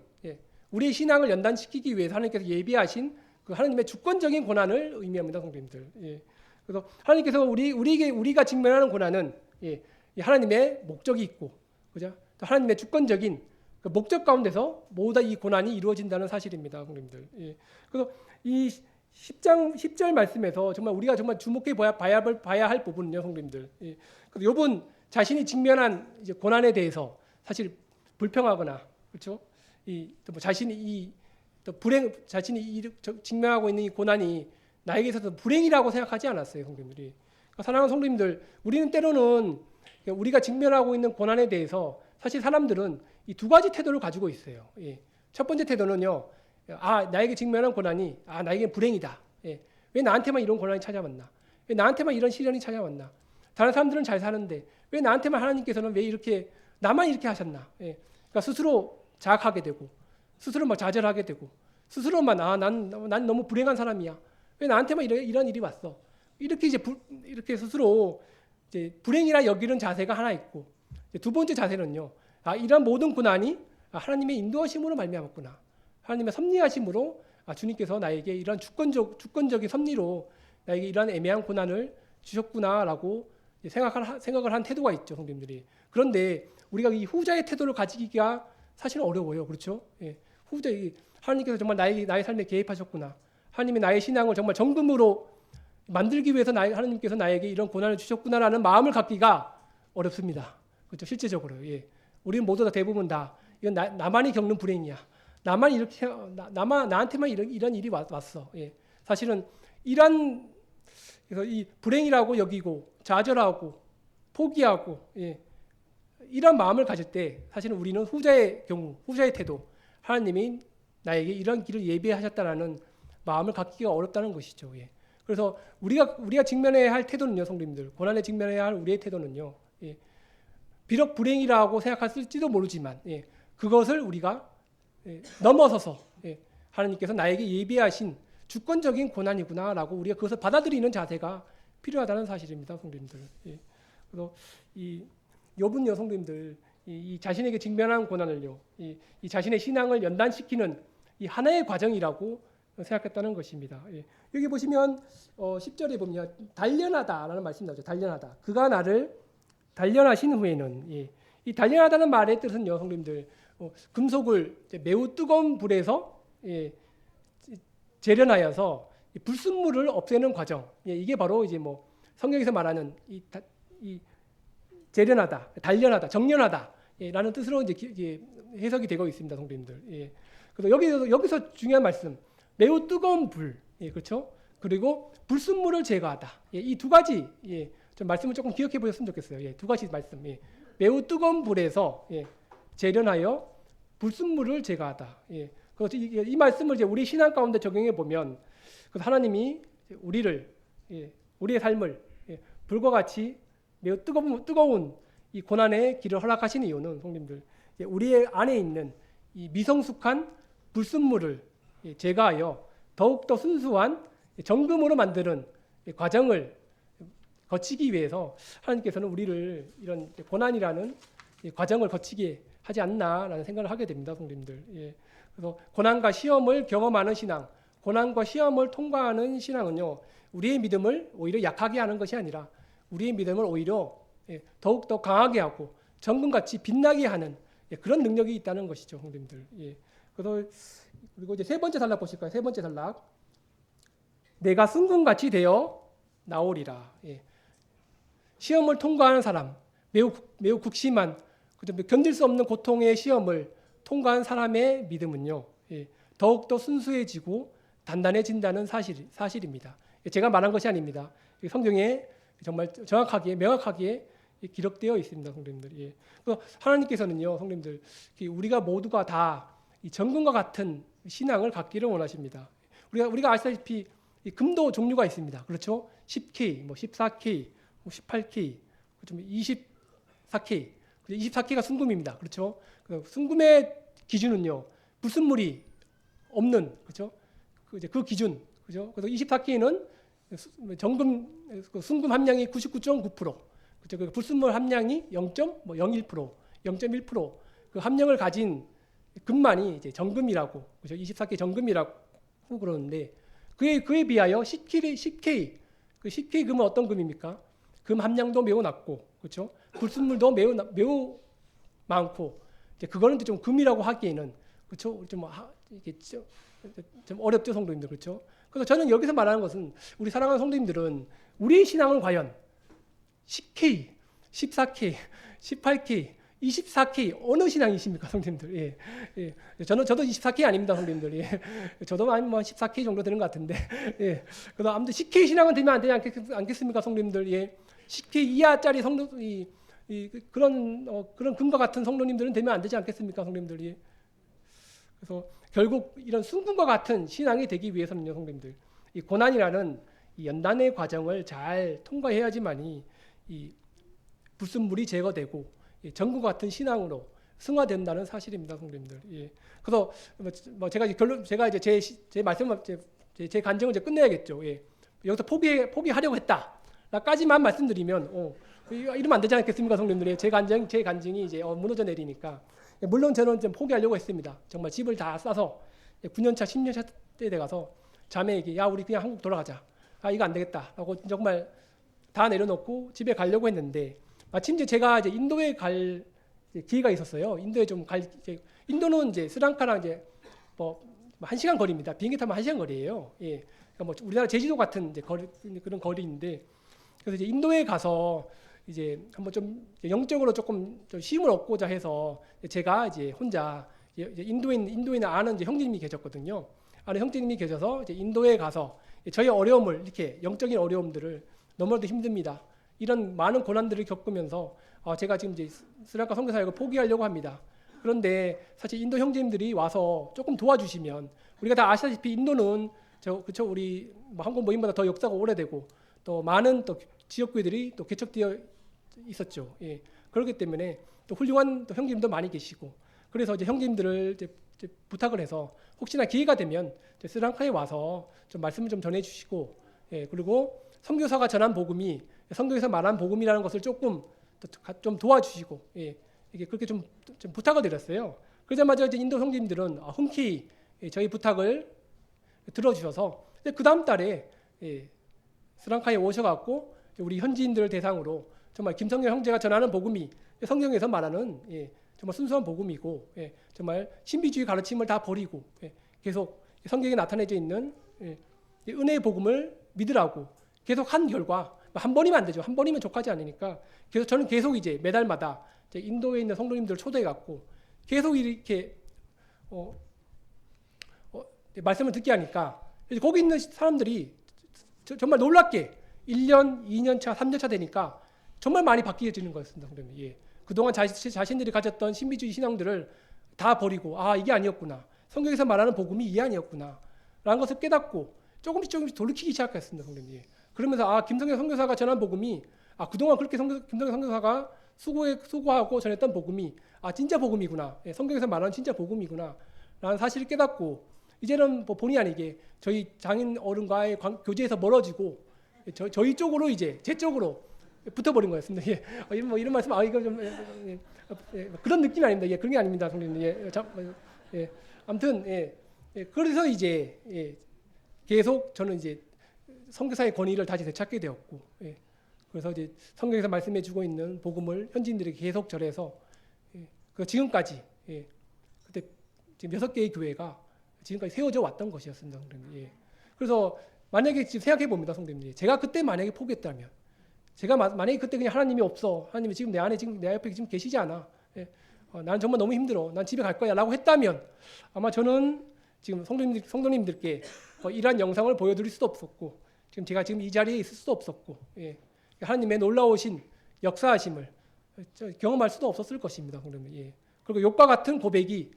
Speaker 1: 우리의 신앙을 연단시키기 위해서 하나님께서 예비하신 그 하나님의 주권적인 고난을 의미합니다, 성도님들. 그래서 하나님께서 우리가 직면하는 고난은 하나님의 목적이 있고, 그죠? 또 하나님의 주권적인 그 목적 가운데서 모두 다 이 고난이 이루어진다는 사실입니다, 성도님들. 그래서 이 10절 말씀에서 정말 우리가 정말 주목해 봐야 할 부분은요, 성도님들. 그래서 이번 자신이 직면한 이제 고난에 대해서 사실 불평하거나, 그렇죠? 자신이 직면하고 있는 이 고난이 나에게 있어서 불행이라고 생각하지 않았어요, 성도님들이. 그러니까 사랑하는 성도님들, 우리는 때로는 우리가 직면하고 있는 고난에 대해서 사실 사람들은 이 두 가지 태도를 가지고 있어요. 첫 번째 태도는요, 나에게 직면한 고난이 나에게 불행이다. 왜 나한테만 이런 고난이 찾아왔나? 왜 나한테만 이런 시련이 찾아왔나? 다른 사람들은 잘 사는데 왜 나한테만 하나님께서는 왜 이렇게 나만 이렇게 하셨나? 그러니까 스스로 자학하게 되고, 스스로 막 좌절하게 되고, 스스로만 난 너무 불행한 사람이야. 왜 나한테만 이런 일이 왔어? 이렇게 이렇게 스스로 이제 불행이라 여기는 자세가 하나 있고, 두 번째 자세는요, 이런 모든 고난이 하나님의 인도하심으로 말미암았구나. 하나님의 섭리하심으로 주님께서 나에게 이런 주권적인 섭리로 나에게 이런 애매한 고난을 주셨구나라고 생각을 한 태도가 있죠, 성도님들이. 그런데 우리가 이 후자의 태도를 가지기가 사실은 어려워요. 그렇죠? 예. 하나님께서 정말 나의 삶에 개입하셨구나. 하나님이 나의 신앙을 정말 정금으로 만들기 위해서 하나님께서 나에게 이런 고난을 주셨구나라는 마음을 갖기가 어렵습니다. 그렇죠? 실제적으로. 예. 우리는 모두 다 대부분 다 이건 나만이 겪는 불행이야. 나한테만 이런 일이 왔어. 예. 사실은 그래서 이 불행이라고 여기고 좌절하고 포기하고 이런 마음을 가질 때 사실은 우리는 후자의 태도, 하나님이 나에게 이런 길을 예비하셨다라는 마음을 갖기가 어렵다는 것이죠. 예. 그래서 우리가 직면해야 할 태도는요, 성도님들, 고난에 직면해야 할 우리의 태도는요, 비록 불행이라고 생각할지도 모르지만 그것을 우리가 넘어서서 하나님께서 나에게 예비하신 주권적인 고난이구나라고 우리가 그것을 받아들이는 자세가 필요하다는 사실입니다, 성도님들. 그래서 이 욥은 여성도님들 이 자신에게 직면한 고난을요, 이 자신의 신앙을 연단시키는 이 하나의 과정이라고 생각했다는 것입니다. 여기 보시면 10절에 보면 단련하다라는 말씀이 나오죠. 단련하다. 그가 나를 단련하신 후에는 이 단련하다는 말의 뜻은 여성님들 금속을 매우 뜨거운 불에서 재련하여서 불순물을 없애는 과정. 이게 바로 이제 뭐 성경에서 말하는 이 재련하다, 단련하다, 정련하다라는 뜻으로 이제 해석이 되고 있습니다, 성도님들. 그래서 여기서 중요한 말씀, 매우 뜨거운 불, 그렇죠? 그리고 불순물을 제거하다. 이 두 가지 좀 말씀을 조금 기억해 보셨으면 좋겠어요. 두 가지 말씀. 매우 뜨거운 불에서 재련하여 불순물을 제거하다. 그래서 이 말씀을 이제 우리 신앙 가운데 적용해 보면, 하나님이 우리의 삶을 불과 같이 매우 뜨거운 이 고난의 길을 허락하시는 이유는, 성님들, 우리의 안에 있는 이 미성숙한 불순물을 제거하여 더욱더 순수한 정금으로 만드는 과정을 거치기 위해서 하나님께서는 우리를 이런 고난이라는 과정을 거치게 하지 않나라는 생각을 하게 됩니다, 성도님들. 그래서 고난과 시험을 경험하는 신앙, 고난과 시험을 통과하는 신앙은요, 우리의 믿음을 오히려 약하게 하는 것이 아니라 우리의 믿음을 오히려 더욱더 강하게 하고 정금같이 빛나게 하는 그런 능력이 있다는 것이죠, 성도님들. 그리고 이제 세 번째 단락 보실까요? 세 번째 단락. 내가 순금같이 되어 나오리라. 시험을 통과하는 사람, 매우 극심한, 견딜 수 없는 고통의 시험을 통과한 사람의 믿음은요, 더욱더 순수해지고 단단해진다는 사실입니다. 제가 말한 것이 아닙니다. 성경에 정말 정확하게, 명확하게 기록되어 있습니다, 성도님들. 그래서 하나님께서는요, 성도님들, 우리가 모두가 다 이 정금과 같은 신앙을 갖기를 원하십니다. 우리가 아시다시피 금도 종류가 있습니다. 그렇죠? 10K, 14K, 18K, 24K. 24K가 순금입니다. 그렇죠? 순금의 기준은요, 불순물이 없는, 그렇죠? 그 기준, 그렇죠? 그래서 24K는 정금, 순금 함량이 99.9%, 그렇죠? 불순물 함량이 0.01%, 0.1%, 그 함량을 가진 금만이 이제 정금이라고, 그렇죠? 24K 정금이라고 그러는데, 그에 비하여 10K, 그 10K 금은 어떤 금입니까? 금 함량도 매우 낮고, 그렇죠? 불순물도 매우 많고, 이제 그거는 좀 금이라고 하기에는, 그렇죠? 좀 어렵죠, 성도님들, 그렇죠? 그래서 저는 여기서 말하는 것은, 우리 사랑하는 성도님들은 우리의 신앙은 과연 10K, 14K, 18K, 24K 어느 신앙이십니까, 성도님들? 저도 24K 아닙니다, 성도님들. 저도 한 14K 정도 되는 것 같은데, 그래서 아무튼 10K 신앙은 되면 안 되지 않겠습니까, 성도님들? 10K 이하짜리 그런 금과 같은 성도님들은 되면 안 되지 않겠습니까, 성도님들? 그래서 결국 이런 순금과 같은 신앙이 되기 위해서는요, 성도님들, 이 고난이라는 이 연단의 과정을 잘 통과해야지만이 이 불순물이 제거되고 정금과 같은 신앙으로 승화된다는 사실입니다, 성도님들. 그래서 제가 이제 제 말씀을 제 간증을 이제 끝내야겠죠. 여기서 포기하려고 했다까지만 말씀드리면 이러면 안 되지 않겠습니까, 성도님들? 제 간증이 이제 무너져 내리니까, 물론 저는 좀 포기하려고 했습니다. 정말 집을 다 싸서 9년차, 10년차 때 돼가서 자매에게, 야, 우리 그냥 한국 돌아가자. 이거 안 되겠다 하고 정말 다 내려놓고 집에 가려고 했는데, 마침 제가 이제 인도에 갈 이제 기회가 있었어요. 인도에 인도는 이제 스리랑카랑 이제 뭐 1시간 거리입니다. 비행기 타면 1시간 거리예요. 예. 그러니까 뭐 우리나라 제주도 같은 이제 그런 거리인데, 그래서 이제 인도에 가서 이제 한번 좀 영적으로 조금 좀 쉼을 얻고자 해서 제가 이제 혼자 이제 인도에 있는 아는 이제 형제님이 계셨거든요. 아는 형제님이 계셔서 이제 인도에 가서 저희 어려움을, 이렇게 영적인 어려움들을, 너무나도 힘듭니다, 이런 많은 고난들을 겪으면서 제가 지금 이제 스리랑카 선교 사역을 포기하려고 합니다. 그런데 사실 인도 형제님들이 와서 조금 도와주시면, 우리가 다 아시다시피 인도는 그쵸, 우리 한국 모임보다 더 역사가 오래되고 또 많은 또 지역교회들이 또 개척되어 있었죠. 예. 그렇기 때문에 또 훌륭한 또 형제님도 많이 계시고, 그래서 이제 형제님들을 이제 부탁을 해서 혹시나 기회가 되면 스리랑카에 와서 좀 말씀을 좀 전해주시고, 예. 그리고 선교사가 전한 복음이 선교에서 말한 복음이라는 것을 조금 좀 도와주시고, 예. 이게 그렇게 좀 부탁을 드렸어요. 그러자마자 이제 인도 형제님들은 흔쾌히 저희 부탁을 들어주셔서 그 다음 달에 스리랑카에 오셔갖고 우리 현지인들을 대상으로 정말 김성경 형제가 전하는 복음이 성경에서 말하는 정말 순수한 복음이고, 정말 신비주의 가르침을 다 버리고 계속 성경에 나타내져 있는 은혜의 복음을 믿으라고 계속 한 결과, 한 번이면 안 되죠. 한 번이면 족하지 않으니까 계속 저는 계속 이제 매달마다 인도에 있는 성도님들을 초대해갖고 계속 이렇게 말씀을 듣게 하니까 거기 있는 사람들이 정말 놀랍게 1년, 2년 차, 3년 차 되니까 정말 많이 바뀌어지는 거였습니다. 예. 그동안 자신들이 가졌던 신비주의 신앙들을 다 버리고, 이게 아니었구나, 성경에서 말하는 복음이 이게 아니었구나 라는 것을 깨닫고 조금씩 돌이키기 시작했습니다. 예. 그러면서 김성경 선교사가 전한 복음이 그동안 그렇게 김성경 선교사가 수고하고 전했던 복음이 진짜 복음이구나, 성경에서 말하는 진짜 복음이구나 라는 사실을 깨닫고, 이제는 뭐 본의 아니게 저희 장인 어른과의 교제에서 멀어지고 저희 쪽으로, 이제 제 쪽으로 붙어버린 거였습니다. 예. 이런 말씀, 이거 좀 그런 느낌이 아닙니다. 그런 게 아닙니다, 성도님. 아무튼 그래서 이제 계속 저는 이제 선교사의 권위를 다시 되찾게 되었고, 그래서 이제 성경에서 말씀해주고 있는 복음을 현지인들에게 계속 전해서 지금까지 그때 지금 6개의 교회가 지금까지 세워져 왔던 것이었습니다, 성도님. 그래서 만약에 지금 생각해 봅니다, 성도님. 제가 그때 만약에 포기했다면, 제가 만약에 그때 그냥 하나님이 없어, 하나님이 지금 내 안에, 지금 내 옆에 지금 계시지 않아, 나는 정말 너무 힘들어, 난 집에 갈 거야라고 했다면, 아마 저는 지금 성도님들께 이러한 영상을 보여드릴 수도 없었고, 제가 지금 이 자리에 있을 수도 없었고, 하나님의 놀라우신 역사하심을 경험할 수도 없었을 것입니다, 성도님. 그리고 욕과 같은 고백이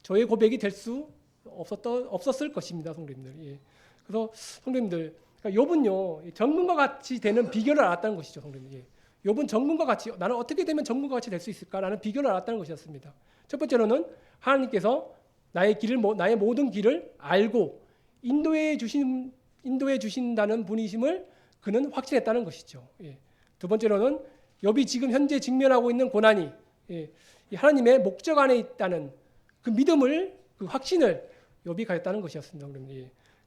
Speaker 1: 저의 고백이 될 수 없었을 것입니다, 성도님들. 그래서 성도님들, 그러니까 욥은요, 정금과 같이 되는 비결을 알았다는 것이죠, 성도님. 욥은 정금과 같이, 나는 어떻게 되면 정금과 같이 될 수 있을까라는 비결을 알았다는 것이었습니다. 첫 번째로는 하나님께서 나의 모든 길을 알고 인도해 주신다는 분이심을 그는 확신했다는 것이죠. 두 번째로는 욥이 지금 현재 직면하고 있는 고난이 하나님의 목적 안에 있다는 그 믿음을, 그 확신을 욥이 가졌다는 것이었습니다.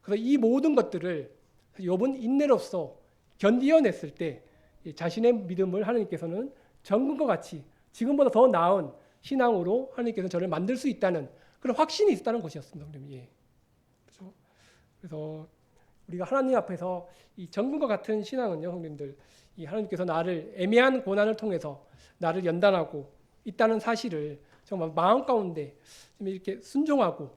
Speaker 1: 그래서 이 모든 것들을 욥은 인내로서 견디어냈을 때 자신의 믿음을 하나님께서는 정금과 같이 지금보다 더 나은 신앙으로 하나님께서 저를 만들 수 있다는 그런 확신이 있었다는 것이었습니다. 그렇죠? 그래서 우리가 하나님 앞에서 이 정금과 같은 신앙은요, 성도님들, 이 하나님께서 나를 애매한 고난을 통해서 나를 연단하고 있다는 사실을 정말 마음 가운데 좀 이렇게 순종하고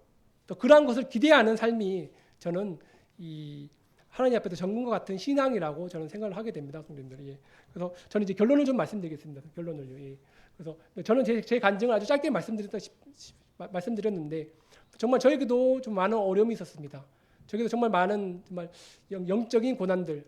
Speaker 1: 또 그러한 것을 기대하는 삶이 저는 이 하나님 앞에서 정금과 같은 신앙이라고 저는 생각을 하게 됩니다, 성도님들. 그래서 저는 이제 결론을 좀 말씀드리겠습니다. 결론을요. 그래서 저는 제 간증을 아주 짧게 말씀드렸는데 정말 저에게도 좀 많은 어려움이 있었습니다. 저에게도 정말 많은 정말 영적인 고난들,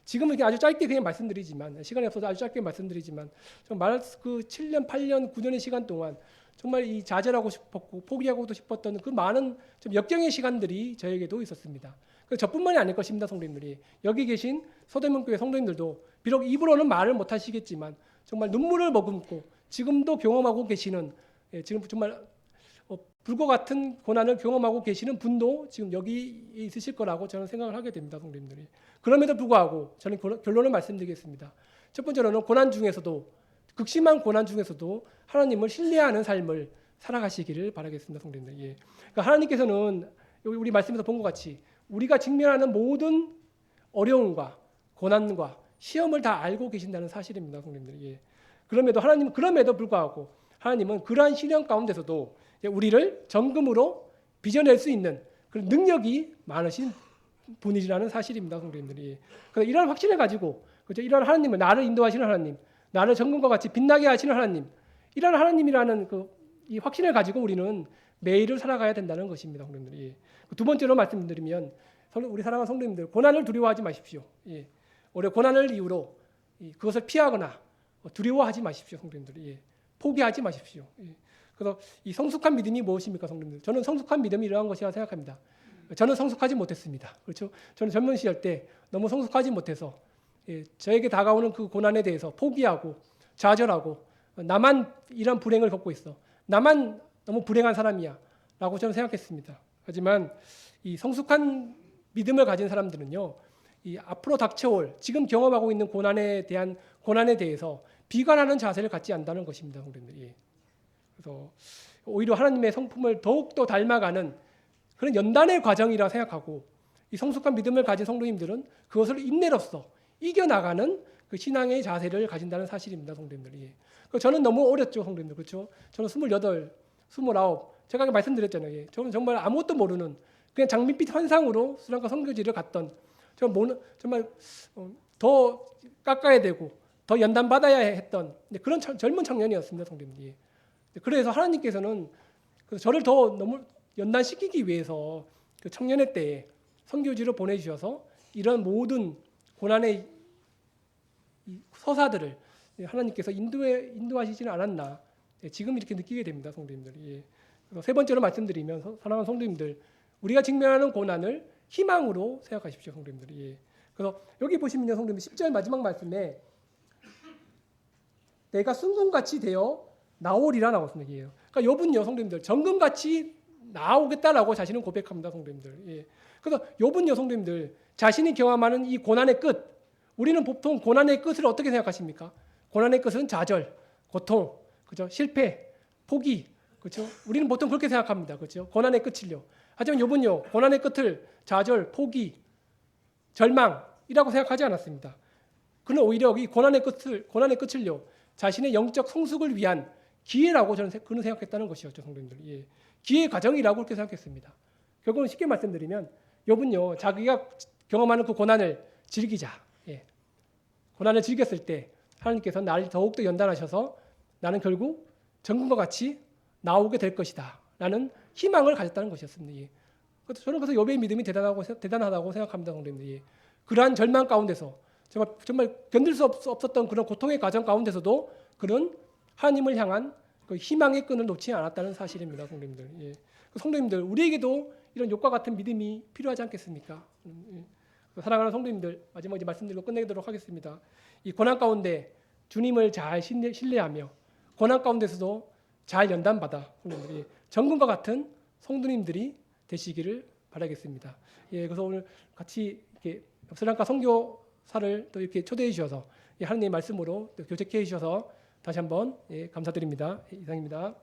Speaker 1: 지금은 그냥 아주 짧게 그냥 말씀드리지만, 시간이 없어서 아주 짧게 말씀드리지만, 정말 그 7년, 8년, 9년의 시간 동안 정말 이 좌절하고 싶었고 포기하고도 싶었던 그 많은 좀 역경의 시간들이 저에게도 있었습니다. 저뿐만이 아닐 것입니다, 성도님들이. 여기 계신 서대문교회 성도님들도 비록 입으로는 말을 못하시겠지만 정말 눈물을 머금고 지금도 경험하고 계시는, 지금 정말 불과 같은 고난을 경험하고 계시는 분도 지금 여기 있으실 거라고 저는 생각을 하게 됩니다, 성도님들이. 그럼에도 불구하고 저는 결론을 말씀드리겠습니다. 첫 번째로는 고난 중에서도 극심한 고난 중에서도 하나님을 신뢰하는 삶을 살아가시기를 바라겠습니다, 성도님들. 예. 그러니까 하나님께서는 우리 말씀에서 본 것 같이 우리가 직면하는 모든 어려움과 고난과 시험을 다 알고 계신다는 사실입니다, 성도님들. 예. 그럼에도 불구하고 하나님은 그러한 시련 가운데서도 우리를 정금으로 빚어낼 수 있는 그런 능력이 많으신 분이라는 사실입니다, 성도님들이. 그래서 이런 확신을 가지고, 그렇죠? 이런 하나님을, 나를 인도하시는 하나님, 나를 정금과 같이 빛나게 하시는 하나님, 이런 하나님이라는 이 확신을 가지고 우리는 매일을 살아가야 된다는 것입니다, 성도님들이. 두 번째로 말씀드리면, 우리 사랑하는 성도님들, 고난을 두려워하지 마십시오. 예. 오히려 고난을 이유로 그것을 피하거나 두려워하지 마십시오, 성도님들. 예. 포기하지 마십시오. 예. 그래서 이 성숙한 믿음이 무엇입니까, 성도님들? 저는 성숙한 믿음이 이러한 것이라고 생각합니다. 저는 성숙하지 못했습니다. 그렇죠? 저는 젊은 시절 때 너무 성숙하지 못해서 저에게 다가오는 그 고난에 대해서 포기하고 좌절하고 나만 이런 불행을 겪고 있어. 나만 너무 불행한 사람이야. 라고 저는 생각했습니다. 하지만 이 성숙한 믿음을 가진 사람들은요, 이 앞으로 닥쳐올 지금 경험하고 있는 고난에 대해서 비관하는 자세를 갖지 않는다는 것입니다, 성도님들이. 그래서 오히려 하나님의 성품을 더욱더 닮아가는 그런 연단의 과정이라 생각하고 이 성숙한 믿음을 가진 성도님들은 그것을 인내로써 이겨나가는 그 신앙의 자세를 가진다는 사실입니다, 성도님들이. 저는 너무 어렸죠, 성도님들. 그렇죠? 저는 28, 29, 제가 아까 말씀드렸잖아요. 저는 정말 아무것도 모르는 그냥 장밋빛 환상으로 수련과 선교지를 갔던 정말 더 깎아야 되고 더 연단받아야 했던 그런 젊은 청년이었습니다, 성도님들이. 그래서 하나님께서는 저를 더 너무 연단시키기 위해서 그 청년의 때에 선교지로 보내주셔서 이런 모든 고난의 서사들을 하나님께서 인도하시지는 않았나 지금 이렇게 느끼게 됩니다, 성도님들이. 세 번째로 말씀드리면 사랑하는 성도님들, 우리가 직면하는 고난을 희망으로 생각하십시오, 성도님들이. 그래서 여기 보시면요, 성도님들 10절 마지막 말씀에 내가 순금같이 되어 나오리라 나왔습니다. 그러니까 욥은요, 성도님들, 정금같이 나오겠다라고 자신은 고백합니다, 성도님들. 예. 그래서 욥은요, 성도님들, 자신이 경험하는 이 고난의 끝, 우리는 보통 고난의 끝을 어떻게 생각하십니까? 고난의 끝은 좌절, 고통, 그죠? 실패, 포기, 그렇죠? 우리는 보통 그렇게 생각합니다, 그렇죠? 고난의 끝을요. 하지만 욥은요, 고난의 끝을 좌절, 포기, 절망이라고 생각하지 않았습니다. 그는 오히려 이 고난의 끝을요, 자신의 영적 성숙을 위한 기회라고 그는 생각했다는 것이었죠, 성도님들. 예. 기회 과정이라고 그렇게 생각했습니다. 결국은 쉽게 말씀드리면 욥은요, 자기가 경험하는 그 고난을 즐기자. 예. 고난을 즐겼을 때 하나님께서 나를 더욱더 연단하셔서 나는 결국 정금과 같이 나오게 될 것이다 라는 희망을 가졌다는 것이었습니다. 예. 저는 그래서 욥의 믿음이 대단하다고 생각합니다, 성도님들. 예. 그러한 절망 가운데서 정말 견딜 수 없었던 그런 고통의 과정 가운데서도 그런 하나님을 향한 그 희망의 끈을 놓지 않았다는 사실입니다, 성도님들. 예. 성도님들, 우리에게도 이런 욥과 같은 믿음이 필요하지 않겠습니까? 예. 사랑하는 성도님들, 마지막에 말씀드리고 끝내도록 하겠습니다. 이 고난 가운데 주님을 잘 신뢰하며 고난 가운데서도 잘 연단받아 성도님들이 정금과 같은 성도님들이 되시기를 바라겠습니다. 예, 그래서 오늘 같이 이렇게 스리랑카 선교사를 또 이렇게 초대해 주셔서 하나님의 말씀으로 교제케 해 주셔서 다시 한번 감사드립니다. 이상입니다.